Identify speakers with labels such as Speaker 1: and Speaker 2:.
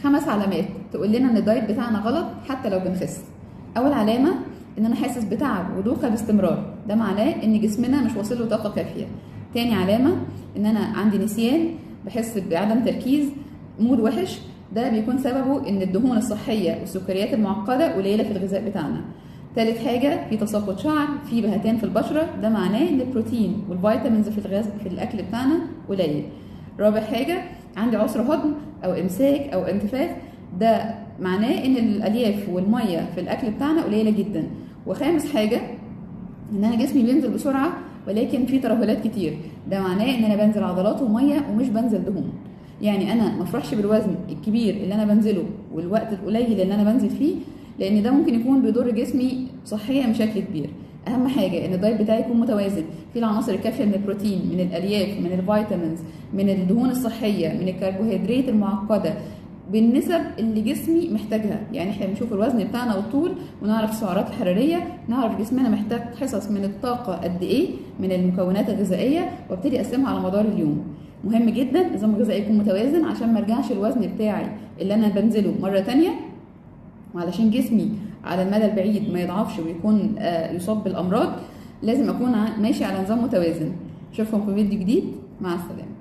Speaker 1: 5 علامات تقول لنا ان الدايت بتاعنا غلط حتى لو بنخس. اول علامه ان انا حاسس بتعب ودوخه باستمرار، ده معناه ان جسمنا مش واصل له طاقه كافيه. تاني علامه ان انا عندي نسيان، بحس بعدم تركيز، مود وحش، ده بيكون سببه ان الدهون الصحيه والسكريات المعقده قليله في الغذاء بتاعنا. تالت حاجه في تساقط شعر، في بهتان في البشره، ده معناه ان البروتين والفيتامينز في الاكل بتاعنا قليل. رابع حاجه عندي عسر هضم او امساك او انتفاخ، ده معناه ان الالياف والميه في الاكل بتاعنا قليله جدا. وخامس حاجه ان انا جسمي بينزل بسرعه ولكن في ترهلات كتير، ده معناه ان انا بنزل عضلات وميه ومش بنزل دهون. يعني انا ما افرحش بالوزن الكبير اللي انا بنزله والوقت القليل اللي انا بنزل فيه، لان ده ممكن يكون بيضر جسمي صحيا بشكل كبير. اهم حاجه ان الدايت بتاعي يكون متوازن، فيه العناصر الكافيه من البروتين، من الالياف، من الفيتامينز، من الدهون الصحيه، من الكربوهيدرات المعقده، بالنسب اللي جسمي محتاجها. يعني احنا بنشوف الوزن بتاعنا والطول ونعرف السعرات الحراريه، نعرف جسمنا محتاج حصص من الطاقه قد ايه من المكونات الغذائيه، وابتدي اقسمها على مدار اليوم. مهم جدا النظام الغذائي يكون متوازن عشان ما ارجعش الوزن بتاعي اللي انا بنزله مره تانية، وعلشان جسمي على المدى البعيد ما يضعفش ويكون يصاب بالامراض. لازم اكون ماشي على نظام متوازن. اشوفكم في فيديو جديد، مع السلامه.